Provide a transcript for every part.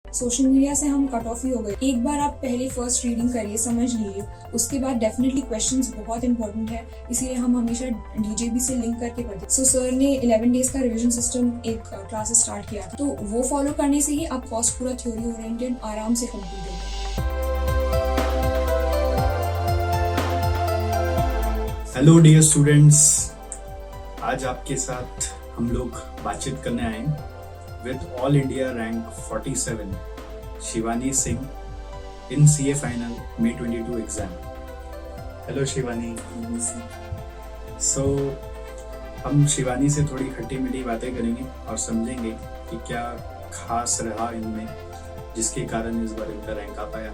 Social media से हम cut off ही हो गए। एक बार आप पहले फर्स्ट रीडिंग करिए, समझ लीजिए, उसके बाद डेफिनेटली क्वेश्चंस बहुत इंपॉर्टेंट है, इसीलिए हम हमेशा डीजेबी से लिंक करके पढ़ते। सो सर ने 11 डेज का रिवीजन सिस्टम एक क्लास स्टार्ट किया था, तो वो फॉलो करने से ही आप कोर्स पूरा थ्योरी ओरिएंटेड आराम से कंप्लीट होगा। हेलो डियर स्टूडेंट्स, आज आपके साथ हम लोग बातचीत करने आए with all India rank 47 Shivani Singh in CA final May 22 exam. Hello Shivani. So हम शिवानी से थोड़ी खट्टी मीठी बातें करेंगे और समझेंगे कि क्या खास रहा इनमें जिसके कारण इस बार इनका रैंक आ पाया।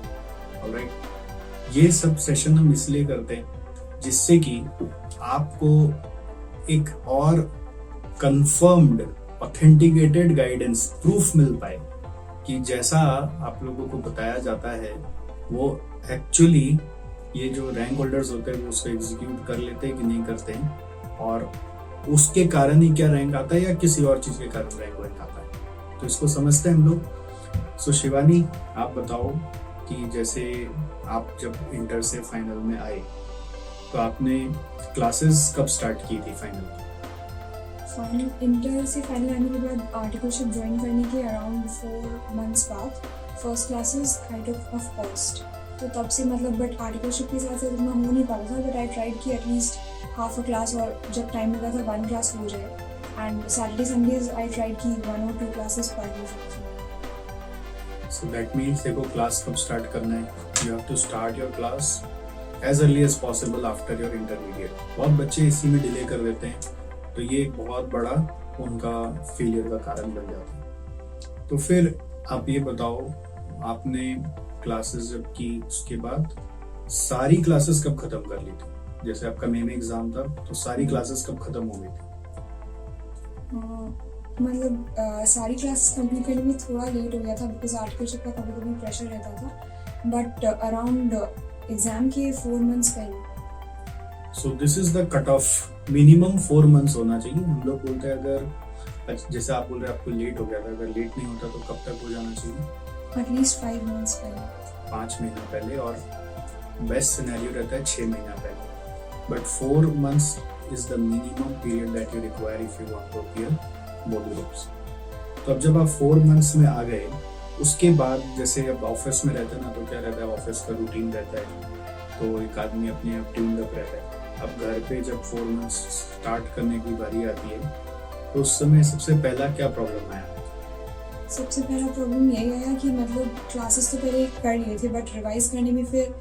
ऑलराइट, ये सब सेशन हम इसलिए करते हैं जिससे कि आपको एक और कंफर्म्ड ऑथेंटिकेटेड गाइडेंस प्रूफ मिल पाए कि जैसा आप लोगों को बताया जाता है वो एक्चुअली ये जो रैंक होल्डर्स होते हैं वो उसको एग्जीक्यूट कर लेते हैं कि नहीं करते हैं, और उसके कारण ही क्या रैंक आता है या किसी और चीज के कारण रैंक आता है, तो इसको समझते हैं हम लोग। सो शिवानी, आप बताओ कि जैसे आप जब इंटर से फाइनल में आए तो आपने क्लासेस कब स्टार्ट की थी फाइनल? इंटर से फाइनल आने के बाद आर्टिकलशिप ज्वाइन करने के अराउंड 4 months बाद first classes I took off cost, तो तब से मतलब बट आर्टिकलशिप के साथ इतना हो नहीं पाता था, बट आई ट्राइड कि एटलीस्ट हाफ अ क्लास, और जब टाइम मिलता था 1 क्लास हो जाए, and Saturday Sundays I tried कि 1 or 2 क्लासेस पढ़ ली। सो दैट मीन्स देखो क्लास कब स्टार्ट करना है, you have to start your class as early as possible after your intermediate. बहुत बच्चे इसी में डिले कर देते हैं, तो ये एक बहुत बड़ा उनका फेलियर का कारण बन जाता है। तो फिर आप ये बताओ, आपने क्लासेस जब की उसके बाद सारी क्लासेस कब खत्म कर ली थी? जैसे आपका मे में एग्जाम था तो सारी क्लासेस कब खत्म हो गई थी? मतलब सारी क्लासेस कंप्लीट करने में थोड़ा लेट हो गया था बिकॉज आर्टिकलशिप का कभी कभी प्रेशर रहता था, बट अराउंड एग्जाम के 4 months पहले। So this is the cut off, minimum 4 months होना चाहिए। हम लोग बोलते हैं अगर जैसे आप बोल रहे हैं आपको लेट हो गया था, अगर लेट नहीं होता तो कब तक हो जाना चाहिए? एटलीस्ट 5 months पहले, 5 महीना पहले, और बेस्ट सिनेरियो रहता है 6 महीना पहले। But 4 months is the minimum period that you require if you want to appear both groups. तो अब जब आप 4 months में आ गए, उसके बाद जैसे अब ऑफिस में रहते हैं ना, तो क्या रहता है, ऑफिस का रूटीन रहता है, तो एक आदमी अपने आप ट्यून्ड अप रहता है। अब घर पे जब 4 months स्टार्ट करने की बारी आती है तो उस समय सबसे पहला क्या प्रॉब्लम आया? सबसे पहला प्रॉब्लम यही आया कि मतलब क्लासेस तो पहले कर लिए थे, बट रिवाइज करने में फिर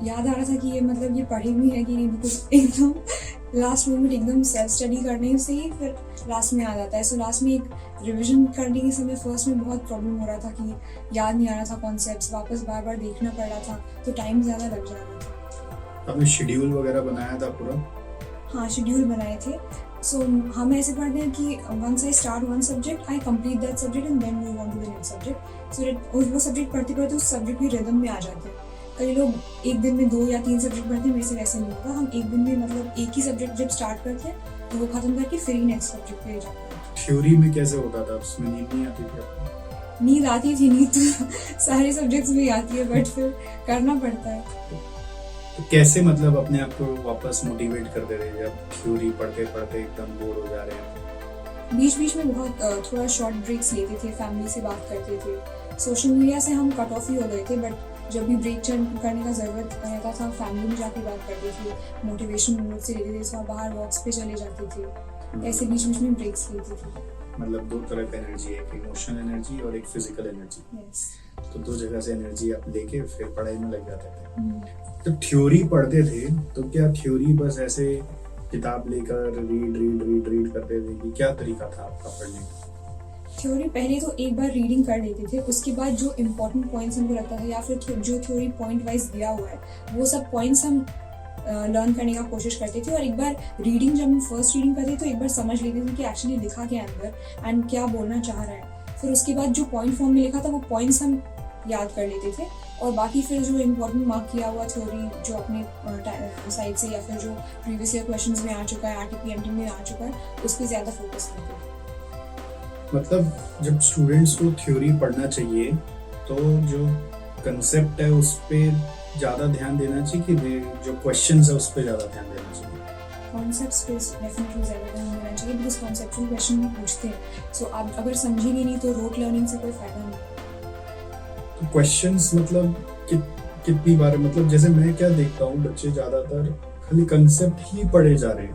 याद आ रहा था कि ये मतलब ये पढ़ी हुई है कि नहीं, बिकॉज एकदम लास्ट मोमेंट एकदम सेल्फ स्टडी करने से ही फिर लास्ट में आ जाता है। सो लास्ट में एक रिविजन करने के समय फर्स्ट में बहुत प्रॉब्लम हो रहा था कि याद नहीं आ रहा था कॉन्सेप्ट्स, वापस बार बार देखना पड़ रहा था, तो टाइम ज़्यादा लग जा रहा था। आपने शेड्यूल वगैरह बनाया था पूरा? हाँ, शेड्यूल बनाए थे। सो हम ऐसे पढ़ते हैं कि once I start one subject I complete that subject and then move on to the next subject. So वो सब्जेक्ट पढ़ते पढ़ते उस सब्जेक्ट की रिदम में आ जाते हैं। कई लोग एक दिन में 2 या 3 सब्जेक्ट पढ़ते हैं, मेरे से वैसे नहीं होता। हम एक दिन में मतलब एक ही सब्जेक्ट जब स्टार्ट करते हैं तो वो खत्म करके फिर ही नेक्स्ट सब्जेक्ट पे जाते हैं। थ्योरी में कैसे होता था? उसमें नींद नहीं आती थी आपको? नींद आती थी, नींद तो सारे सब्जेक्ट्स में आती है, बट फिर करना पड़ता है। तो कैसे मतलब अपने आप को वापस मोटिवेट करते रहे जब थ्योरी पढ़ते पढ़ते एकदम बोर हो जा रहे हैं? बीच बीच में बहुत थोड़ा शॉर्ट ब्रेक्स लेते थे, फैमिली से बात करते थे। सोशल मीडिया से हम कट ऑफ ही हो गए थे, बट जब भी ब्रेक करने का ज़रूरत रहता था फैमिली में जाके बात करते थे, मोटिवेशन नोट से लेते थे, थोड़ा बाहर वॉक्स पे चले जाते थे। ऐसे बीच बीच में ब्रेक्स लेते थे। मतलब 2 तरह की एनर्जी है, एक इमोशनल एनर्जी और एक फिजिकल एनर्जी। Yes. तो 2 जगह से एनर्जी आप लेके फिर पढ़ाई में लग जाते थे। तो थ्योरी पढ़ते थे तो क्या थ्योरी बस ऐसे किताब लेकर रीड करते थे कि क्या तरीका था आपका पढ़ने का? थ्योरी पहले तो एक बार रीडिंग कर लेते थे, उसके बाद जो इम्पोर्टेंट पॉइंट्स हमको लगता था या फिर जो थ्योरी पॉइंट वाइज दिया हुआ है वो सब पॉइंट्स हम लर्न करने का कोशिश करते थे। और एक बार रीडिंग जब हम फर्स्ट रीडिंग करते थे तो एक बार समझ लेते थे कि एक्चुअली लिखा क्या अंदर एंड क्या बोलना चाह रहा है। फिर उसके बाद जो पॉइंट फॉर्म में लिखा था वो पॉइंट्स हम याद कर लेते थे, और बाकी फिर जो इम्पोर्टेंट मार्क किया हुआ थ्योरी जो अपने साइड से या फिर जो प्रीवियस ईयर क्वेश्चंस में आ चुका है, RTPMT में आ चुका है, उस पर ज़्यादा फोकस करते थे। मतलब जब स्टूडेंट्स को थ्योरी पढ़ना चाहिए तो जो कंसेप्ट है उस पे ज़्यादा ध्यान देना चाहिए कि जो क्वेश्चंस है उस पे ज़्यादा ध्यान देना चाहिए? कॉन्सेप्ट्स पे डेफिनेटली ज़्यादा ध्यान देना चाहिए, बिकॉज कॉन्सेप्चुअल क्वेश्चन भी पूछते हैं, सो आप अगर समझेंगे नहीं तो रोट लर्निंग से कोई फ़ायदा नहीं। तो क्वेश्चंस मतलब कितनी बार, मतलब जैसे मैं क्या देखता हूँ, बच्चे ज़्यादातर खाली कंसेप्ट ही पढ़े जा रहे हैं,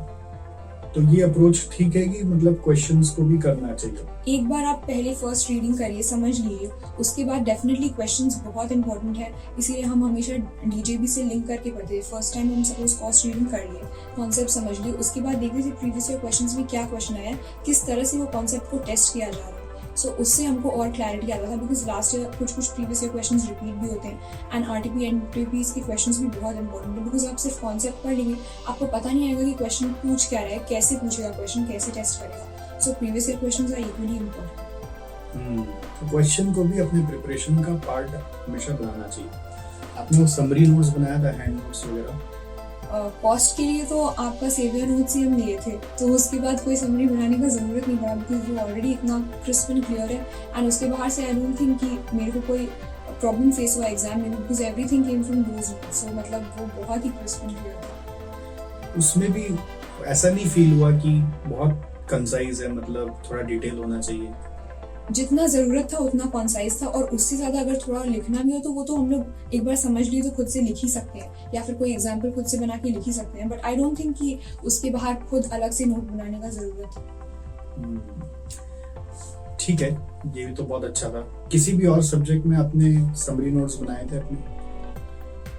तो ये अप्रोच ठीक है कि मतलब क्वेश्चंस को भी करना चाहिए? एक बार आप पहले फर्स्ट रीडिंग करिए, समझ लीजिए, उसके बाद डेफिनेटली क्वेश्चंस बहुत इंपॉर्टेंट है, इसीलिए हम हमेशा डीजेबी से लिंक करके पढ़ते हैं। फर्स्ट टाइम हम सपोज फर्स्ट रीडिंग कर लिए, कॉन्सेप्ट समझ लिए, उसके बाद देख लीजिए प्रीवियस ईयर क्वेश्चंस में क्या क्वेश्चन आया, किस तरह से वो कॉन्सेप्ट को टेस्ट किया जा रहा है। सो उससे हमको और क्लैरिटी आता था, बिकॉज लास्ट ईयर कुछ प्रीवियस ईयर क्वेश्चंस रिपीट भी होते हैं, एंड आरटीपी एनटीपीज के क्वेश्चंस भी बहुत इंपॉर्टेंट है, बिकॉज आप सिर्फ कॉन्सेप्ट पढ़ लेंगे, आपको पता नहीं आएगा कि क्वेश्चन पूछ क्या रहा है, कैसे पूछेगा क्वेश्चन, कैसे टेस्ट करेगा। So previous year questions are equally important. तो क्वेश्चन को भी अपने प्रिपरेशन का पार्ट हमेशा बनाना चाहिए। आपने वो समरी नोट्स बनाया था, हैंड नोट्स वगैरह? कॉस्ट के लिए तो आपका सेवियर नोट्स ही हम लिए थे, तो उसके बाद कोई समरी बनाने का ज़रूरत नहीं पड़ा, बिकॉज वो ऑलरेडी इतना क्रिस्प एंड क्लियर है, एंड उसके बाहर से आई डोंट थिंक कि मेरे को कोई प्रॉब्लम फेस हुआ एग्जाम में, because everything came from those notes, so मतलब वो बहुत ही क्रिस्प एंड क्लियर था। उसमें भी ऐसा नहीं फील हुआ कि बहुत कंसाइज है, मतलब थोड़ा डिटेल होना चाहिए? जितना ज़रूरत था उतना कॉन्साइज था, और उससे ज़्यादा अगर थोड़ा लिखना भी हो तो वो तो हम लोग एक बार समझ लिए तो खुद से लिख ही सकते हैं, या फिर कोई एग्जाम्पल खुद से बना के लिख ही सकते हैं, बट आई डोंट थिंक कि उसके बाहर खुद अलग से नोट बनाने का ज़रूरत है। ठीक है, ये भी तो बहुत अच्छा था। किसी भी और सब्जेक्ट में आपने समरी नोट्स बनाए थे अपने?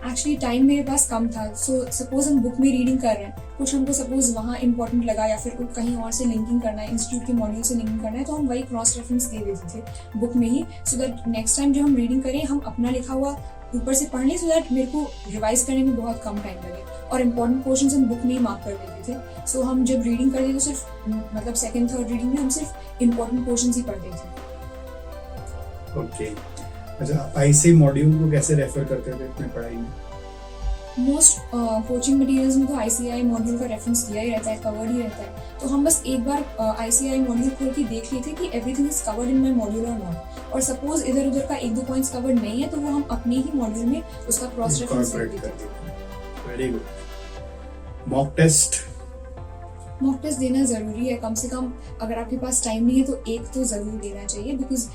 एक्चुअली टाइम मेरे पास कम था, सो सपोज हम बुक में रीडिंग कर रहे हैं, कुछ हमको सपोज वहाँ इंपॉर्टेंट लगा, या फिर कहीं और से लिंकिंग करना है, इंस्टीट्यूट के मॉड्यूल से लिंकिंग करना है, तो हम वही क्रॉस रेफरेंस दे देते थे बुक में ही, सो दैट नेक्स्ट टाइम जब हम रीडिंग करें हम अपना लिखा हुआ ऊपर से पढ़ लें, सो दैट मेरे को रिवाइज करने में बहुत कम टाइम लगे, और इंपॉर्टेंट पोर्शंस हम बुक में ही मार्क कर देते थे। सो हम जब रीडिंग करते तो सिर्फ मतलब सेकेंड थर्ड रीडिंग में हम सिर्फ इंपॉर्टेंट पोर्शंस ही पढ़ते थे। ओके, अच्छा, आप ऐसे मॉड्यूल को कैसे रेफर करते थे अपने पढ़ाई में? मोस्ट कोचिंग मटेरियल्स में तो ICAI मॉड्यूल का रेफरेंस दिया ही रहता है, कवर्ड ही रहता है, तो हम बस एक बार ICAI मॉड्यूल खोल के देख लेते कि everything is covered in my module और नॉट, और सपोज इधर उधर का एक दो पॉइंट्स कवर्ड नहीं है तो वो हम अपने ही मॉड्यूल में उसका क्रॉस रेफरेंस कर देते हैं। Very good. मॉक टेस्ट देना ज़रूरी है, कम से कम अगर आपके पास टाइम नहीं है तो एक तो ज़रूर देना चाहिए, बिकॉज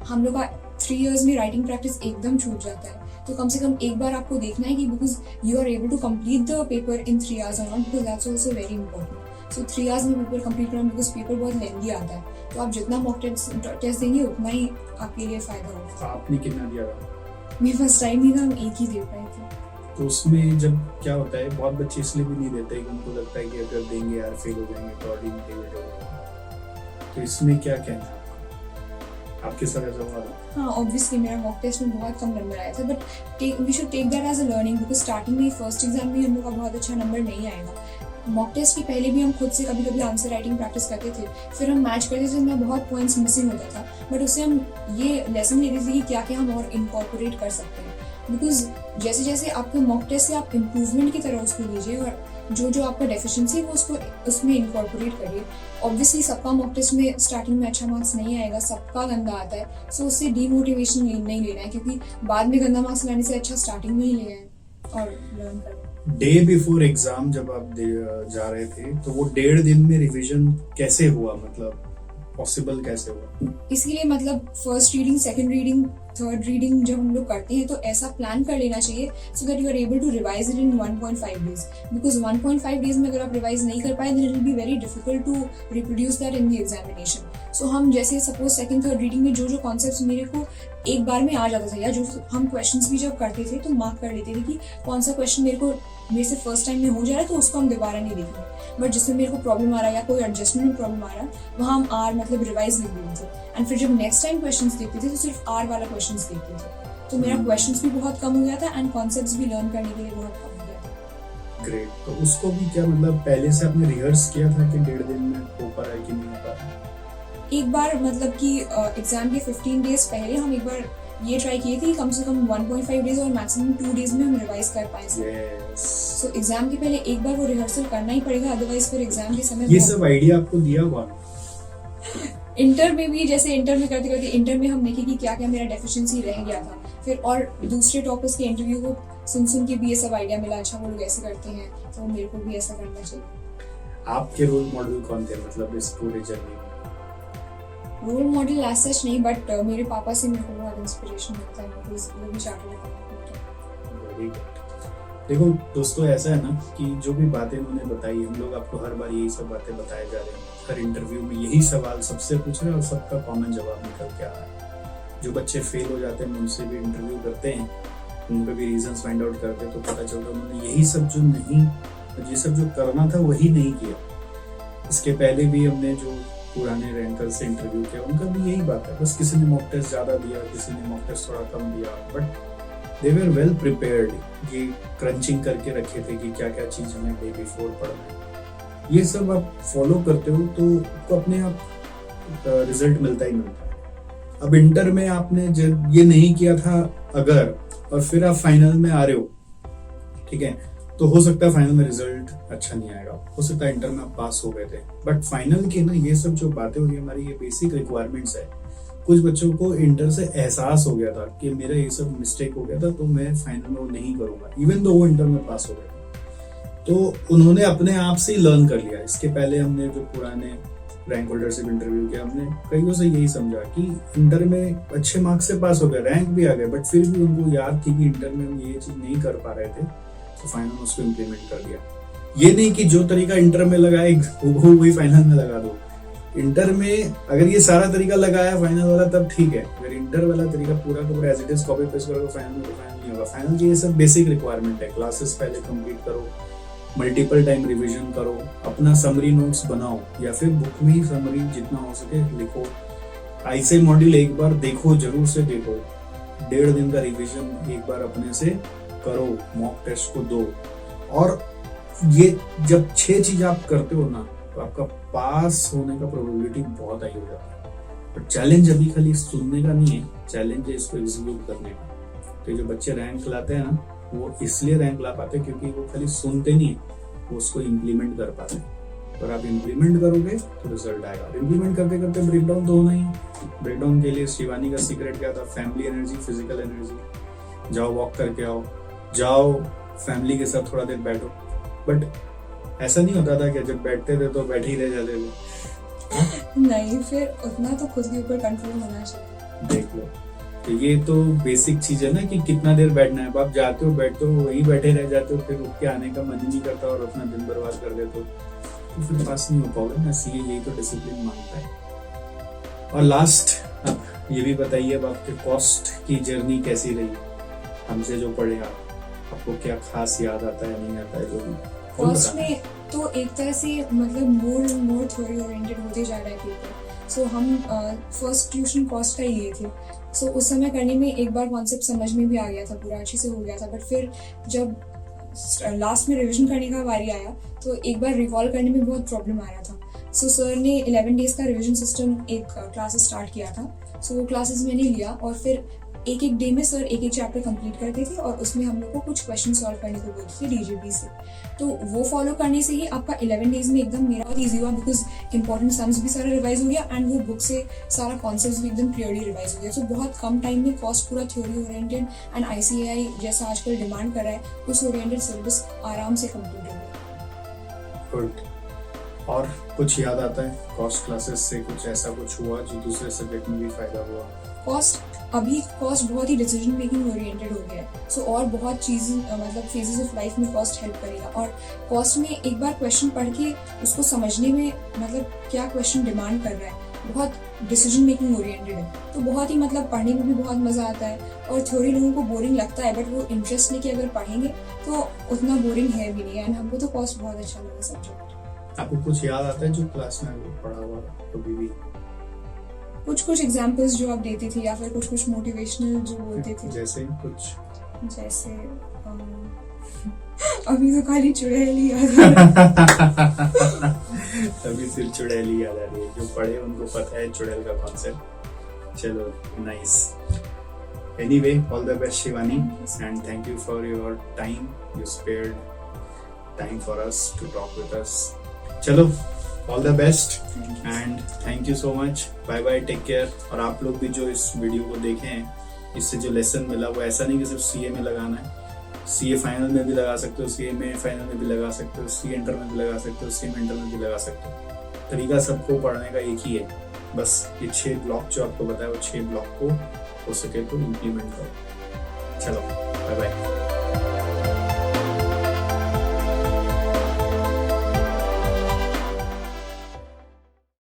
हम लोग का 3 इयर्स में राइटिंग प्रैक्टिस एकदम छूट जाता है, तो कम से कम एक बार आपको देखना है कि because you are able to complete the paper in 3 hours और not, because that's also very important. So 3 hours में पेपर कंप्लीट करना, बिकॉज पेपर बहुत लेंथी आता है, तो आप जितना मॉक टेस्ट देंगे उतना ही आपके लिए फ़ायदा होगा। आपने कितना दिया था? मेरे फर्स्ट टाइम ही था, हम एक ही दे पाए थे। तो उसमें जब क्या होता है, बहुत बच्चे इसलिए भी नहीं देते कि उनको लगता है कि अगर देंगे यार फेल हो जाएंगे तो डिमोटिवेट हो जाएंगे, तो इसमें क्या कहना है आपके साथ ऐसा हुआ था? हाँ, ऑब्वियसली मेरा मॉक टेस्ट में बहुत कम नंबर आया था, but we should take that as a learning, because starting में फर्स्ट एग्जाम में हम लोग का बहुत अच्छा नंबर नहीं आएगा। मॉक टेस्ट के पहले भी हम खुद से कभी कभी आंसर राइटिंग प्रैक्टिस करते थे, फिर हम मैच करते थे, उसमें बहुत पॉइंट्स मिसिंग होता था, बट उससे हम ये लेसन लेते थे कि क्या क्या हम और इनकॉर्पोरेट कर सकते हैं, बिकॉज जैसे जैसे आपके मॉक टेस्ट से आप इम्प्रूवमेंट की तरह उसको लीजिए, और जो आपका डेफिशिएंसी है वो उसको उसमें इनकॉर्पोरेट करिए। ऑब्वियसली सबका मॉक टेस्ट में स्टार्टिंग में अच्छा मार्क्स नहीं आएगा, सबका गंदा आता है, सो उससे डीमोटिवेशन नहीं लेना है, क्योंकि बाद में गंदा मार्क्स लाने से अच्छा स्टार्टिंग में ही ले आए और लर्न करें। डे बिफोर एग्जाम जब आप जा रहे थे, तो वो 1.5 दिन में रिवीजन कैसे हुआ, मतलब पॉसिबल कैसे हुआ? इसलिए मतलब first reading, second reading, third reading जब हम लोग करते हैं तो ऐसा प्लान कर लेना चाहिए so that you are able to revise it in 1.5 days, because 1.5 days में अगर आप रिवाइज नहीं कर पाए then it will be very difficult to reproduce that in the examination. So हम जैसे सपोज सेकंड थर्ड रीडिंग में जो कॉन्सेप्ट्स मेरे को एक बार में आ जाता था, या जो हम क्वेश्चंस भी जब करते थे तो मार्क कर लेते थे कि कौन सा क्वेश्चन मेरे से फर्स्ट टाइम में हो जा रहा है तो उसको हम दोबारा नहीं देखेंगे, बट जिसमें मेरे को प्रॉब्लम आ रहा है या कोई एडजस्टमेंट में प्रॉब्लम आ रहा है वहाँ हम आर मतलब रिवाइज लिख देते थे, एंड फिर जब नेक्स्ट टाइम क्वेश्चंस देखते थे तो सिर्फ आर वाला क्वेश्चंस देखते थे, तो मेरा क्वेश्चंस भी बहुत कम हो गया था एंड कॉन्सेप्ट्स भी लर्न करने के लिए बहुत कम हो गया था। ग्रेट। तो उसको भी क्या मतलब पहले से आपने रिहर्स किया था कि 1.5 दिन में हो पा रहा है कि नहीं हो पा रहा है? एक बार मतलब कि एग्जाम के 15 डेज पहले हम एक बार ये ट्राई किए थे कम से कम 1.5 डेज और मैक्सिमम 2 डेज में हम रिवाइज कर पाए। सो एग्जाम के पहले एक बार वो रिहर्सल करना ही पड़ेगा, अदरवाइज फिर एग्जाम के समय ये सब आइडिया आपको दिया कौन? इंटर में भी जैसे इंटर में करते करते इंटर में हम देखें कि क्या क्या मेरा डेफिशिएंसी रह गया था, फिर और दूसरे टॉपर्स के इंटरव्यू को सुन के भी ये सब आइडिया मिला, अच्छा वो लोग ऐसे करते हैं तो मेरे को भी ऐसा करना चाहिए। आपके रोल मॉडल कौन थे मतलब इस पूरे जर्नी में? रोल मॉडल एज सच नहीं, बट मेरे पापा से मेरे को बहुत इंस्पिरेशन मिलता है, वो भी चार्टर्ड अकाउंटेंट। Very good. देखो दोस्तों, ऐसा है ना कि जो भी बातें उन्होंने बताई, हम लोग आपको हर बार यही सब बातें बताए जा रहे हैं, हर इंटरव्यू में यही सवाल सबसे पूछ रहे हैं और सबका कॉमन जवाब निकल के आ रहा है। जो बच्चे फेल हो जाते हैं उनसे भी इंटरव्यू करते हैं, उन पर भी रीजंस फाइंड आउट करते हैं, तो पता चलता है उन्होंने यही सब जो करना था वही नहीं किया। इसके पहले भी हमने जो पुराने रैंकर से इंटरव्यू किया, उनका भी यही बात है, बस किसी ने मॉक टेस्ट ज्यादा दिया, किसी ने मॉक टेस्ट थोड़ा कम दिया, but they were well prepared. ये क्रंचिंग करके रखे थे कि क्या क्या चीज हमें डे बिफोर पढ़ना है। ये सब आप फॉलो करते हो तो आपको अपने आप रिजल्ट मिलता ही मिलता है। अब इंटर में आपने जब ये नहीं किया था अगर, और फिर आप फाइनल में आ रहे हो, ठीक है, तो हो सकता है फाइनल में रिजल्ट अच्छा नहीं आएगा, हो सकता है इंटर में आप पास हो गए थे, बट फाइनल की ना ये सब जो बातें हो रही है हमारी, ये बेसिक रिक्वायरमेंट्स है। कुछ बच्चों को इंटर से एहसास हो गया था कि मेरा ये सब मिस्टेक हो गया था, तो मैं फाइनल में वो नहीं करूंगा, इवन दो वो इंटर में पास हो गए। तो उन्होंने अपने आप से ही लर्न कर लिया। इसके पहले हमने जो पुराने रैंक होल्डर से इंटरव्यू किया, हमने कईयों से यही समझा कि इंटर में अच्छे मार्क्स से पास हो गए, रैंक भी आ गए, बट फिर भी उनको याद थी कि इंटर में हम ये चीज नहीं कर पा रहे थे, तो फाइनल में उसको इम्प्लीमेंट कर दिया। ये नहीं कि जो तरीका इंटर में लगाए वो वही फाइनल में लगा दो। इंटर में अगर ये सारा तरीका लगाया फाइनल वाला तब ठीक है, अगर इंटर वाला तरीका पूरा का पूरा as it is copy paste करोगे फाइनल में, तो फाइनल नहीं होगा। फाइनल की ये सब बेसिक रिक्वायरमेंट है। क्लासेस पहले कंप्लीट करो, मल्टीपल टाइम रिवीजन करो, अपना समरी नोट्स बनाओ, या फिर बुक में ही समरी जितना हो सके लिखो। आईसीआई मॉड्यूल एक बार देखो, जरूर से देखो, 1.5 दिन का रिवीजन एक बार अपने से करो, मॉक टेस्ट को दो, और ये जब 6 चीज आप करते हो ना, तो आपका पास होने का प्रोबेबिलिटी बहुत हाई हो जाता है। पर चैलेंज अभी खाली सुनने का नहीं है, चैलेंज है इसको एग्जीक्यूट करने का। तो जो बच्चे रैंक लाते हैं ना, वो इसलिए रैंक ला पाते हैं क्योंकि वो खाली सुनते नहीं है, वो उसको इम्प्लीमेंट कर पाते हैं। और आप इम्प्लीमेंट करोगे तो रिजल्ट आएगा। इम्प्लीमेंट करते करते ब्रेकडाउन तो होना ही। ब्रेकडाउन के लिए शिवानी का सीक्रेट क्या था? Family energy, physical energy. जाओ वॉक करके आओ, जाओ फैमिली के साथ थोड़ा देर बैठो। बट ऐसा नहीं होता था कि जब बैठते थे तो बैठे ही रह जाते थे। नहीं, फिर उतना तो खुद के ऊपर कंट्रोल होना चाहिए। देख लो, तो ये तो बेसिक चीज है ना कि कितना देर बैठना है। आप जाते हो, बैठते हो, वहीं बैठे रह जाते हो, फिर उठ के आने का मन ही नहीं करता और अपना दिन बर्बाद कर देते हो, तो फिर पास नहीं हो पाओगे ना। इसलिए यही तो डिसिप्लिन मांगता है। और लास्ट, अब ये भी बताइए, अब आपके कॉस्ट की जर्नी कैसी रही? हमसे जो पढ़े आपको क्या खास याद आता है, नहीं आता है? जो भी कॉस्ट में तो एक तरह से मतलब मोर थ्योरी ओरिएंटेड होते जा रहा है पेपर। सो हम फर्स्ट ट्यूशन कॉस्ट का ही लिए थे। सो उस समय करने में एक बार कॉन्सेप्ट समझ में भी आ गया था, पूरा अच्छे से हो गया था। बट फिर जब लास्ट में रिवीजन करने का बारी आया तो एक बार रिकॉल करने में बहुत प्रॉब्लम आ रहा था। सो सर ने 11 डेज का रिवीजन सिस्टम एक क्लासेस स्टार्ट किया था। सो वो क्लासेस मैंने लिया और फिर एक डे में सर एक चैप्टर कंप्लीट करते थे और उसमें हम लोग को कुछ क्वेश्चन सॉल्व करने को बोलते थे डीजीबी से। तो वो फॉलो करने से ही आपका 11 डेज में एकदम मेरा बहुत ईजी हुआ, बिकॉज इंपॉर्टेंट सम्स भी सारा रिवाइज हो गया एंड वो बुक से सारा कॉन्सेप्ट भी एकदम क्लियरली रिवाइज हो गया। तो बहुत कम टाइम में कॉस्ट पूरा थ्योरी ओरिएंटेड एंड आईसीएआई जैसा आजकल डिमांड कर रहा है उस ओरिएंटेड सिलेबस आराम से कंप्लीट हो गया। गुड। और कुछ याद आता है कॉस्ट क्लासेस से? कुछ ऐसा कुछ हुआ जो दूसरे सब्जेक्ट में भी फायदा हुआ? कॉस्ट बहुत ही डिसीजन मेकिंग ओरिएंटेड हो गया है। सो और बहुत चीज़ें मतलब फेजेस ऑफ लाइफ में कॉस्ट हेल्प करेगा। और कॉस्ट में एक बार क्वेश्चन पढ़ के उसको समझने में मतलब क्या क्वेश्चन डिमांड कर रहा है, बहुत डिसीजन मेकिंग ओरिएंटेड है। तो बहुत ही मतलब पढ़ने में भी बहुत मज़ा आता है। और थ्योरी लोगों को बोरिंग लगता है, बट वो इंटरेस्ट लेके अगर पढ़ेंगे तो उतना बोरिंग है भी नहीं। एंड हमको तो कॉस्ट बहुत अच्छा लगा सब्जेक्ट। आपको कुछ याद आता है जो क्लास में पढ़ा हुआ कभी भी? कुछ एग्जाम्पल्स जो आप देते थे या फिर कुछ मोटिवेशनल जो बोलते थे? जैसे अभी तो खाली चुड़ैली याद आ रहा अभी सिर्फ चुड़ैली याद आ रही है। जो पढ़े उनको पता है चुड़ैल का कॉन्सेप्ट। चलो, nice. Anyway, all the best Shivani, and thank you for your time. You spared time for us to talk with us. चलो, all the best Thank you. And thank you so much. Bye bye, take care. और आप लोग भी जो इस video को देखे हैं, इससे जो लेसन मिला वो ऐसा नहीं कि सिर्फ सीए में लगाना है. सीए फाइनल में भी लगा सकते हो, सीए में फाइनल में भी लगा सकते हो, सीए इंटर में भी लगा सकते हो, सीए इंटर में भी लगा सकते हो. तरीका सबको पढ़ने का एक ही है. बस ये 6 ब्लॉक जो आपको बताया वो 6 ब्लॉक को हो सके तो इम्प्लीमेंट करो. चलो बाय बाय.